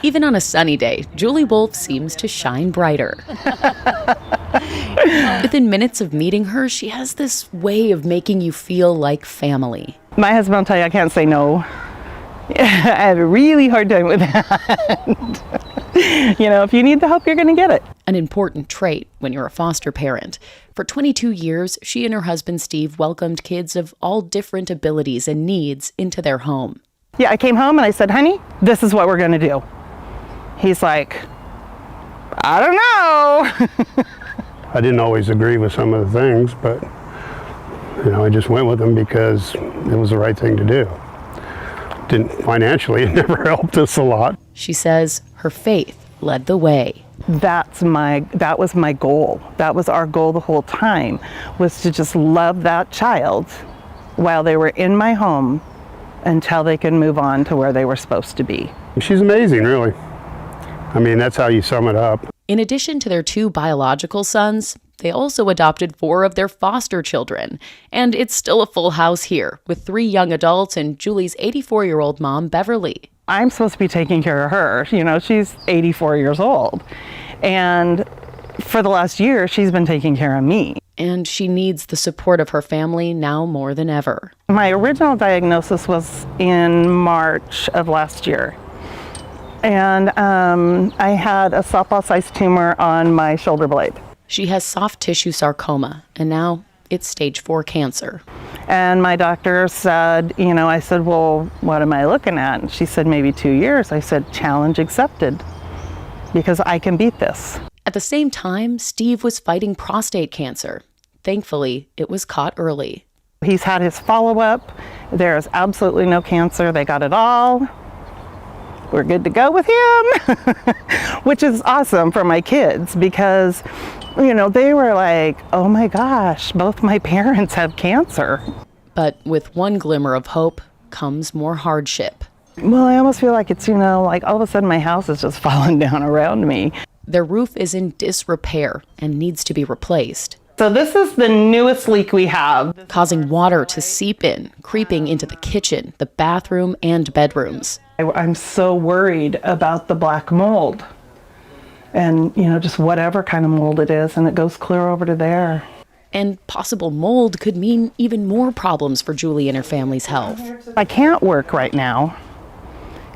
Even on a sunny day, Julie Wolfe seems to shine brighter. Within minutes of meeting her, she has this way of making you feel like family. My husband will tell you I can't say no. I have a really hard time with that. If you need the help, you're going to get it. An important trait when you're a foster parent. For 22 years, she and her husband Steve welcomed kids of all different abilities and needs into their home. Yeah, I came home and I said, honey, this is what we're going to do. He's like, I don't know. I didn't always agree with some of the things, but I just went with them because it was the right thing to do. Financially, it never helped us a lot. She says her faith led the way. That was my goal. That was our goal the whole time, was to just love that child while they were in my home until they could move on to where they were supposed to be. She's amazing, really. That's how you sum it up. In addition to their 2 biological sons, they also adopted 4 of their foster children. And it's still a full house here, with 3 young adults and Julie's 84-year-old mom, Beverly. I'm supposed to be taking care of her. She's 84 years old. And for the last year, she's been taking care of me. And she needs the support of her family now more than ever. My original diagnosis was in March of last year. And I had a softball-sized tumor on my shoulder blade. She has soft tissue sarcoma, and now it's stage 4 cancer. And my doctor said, I said, well, what am I looking at? And she said, maybe 2 years. I said, challenge accepted, because I can beat this. At the same time, Steve was fighting prostate cancer. Thankfully, it was caught early. He's had his follow-up. There's absolutely no cancer. They got it all. We're good to go with him, which is awesome for my kids because, they were like, oh my gosh, both my parents have cancer. But with one glimmer of hope comes more hardship. Well, I almost feel like it's, like all of a sudden my house is just falling down around me. Their roof is in disrepair and needs to be replaced. So this is the newest leak we have. Causing water to seep in, creeping into the kitchen, the bathroom, and bedrooms. I'm so worried about the black mold and, just whatever kind of mold it is, and it goes clear over to there. And possible mold could mean even more problems for Julie and her family's health. I can't work right now,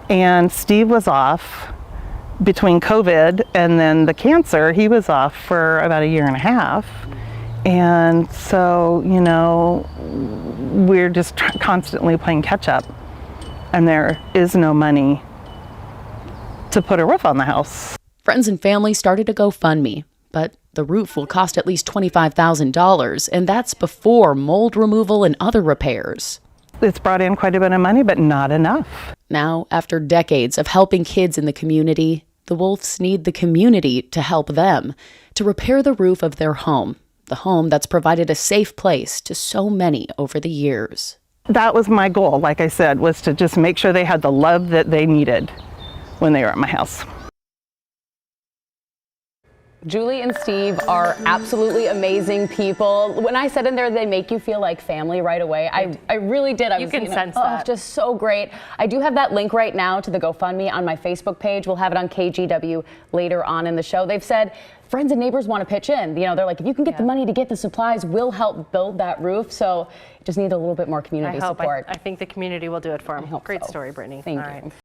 and Steve was off between COVID and then the cancer. He was off for about 1.5 years. And so, we're just constantly playing catch up. And there is no money to put a roof on the house. Friends and family started a GoFundMe, but the roof will cost at least $25,000, and that's before mold removal and other repairs. It's brought in quite a bit of money, but not enough. Now, after decades of helping kids in the community, the Wolfes need the community to help them to repair the roof of their home, the home that's provided a safe place to so many over the years. That was my goal, like I said, was to just make sure they had the love that they needed when they were at my house. Julie and Steve are absolutely amazing people. When I said in there they make you feel like family right away, I really did. You can sense that. Just so great. I do have that link right now to the GoFundMe on my Facebook page. We'll have it on KGW later on in the show. They've said friends and neighbors want to pitch in. They're like, if you can get the money to get the supplies, we'll help build that roof. So just need a little bit more community support. I think the community will do it for them. Great story, Brittany. Thank you.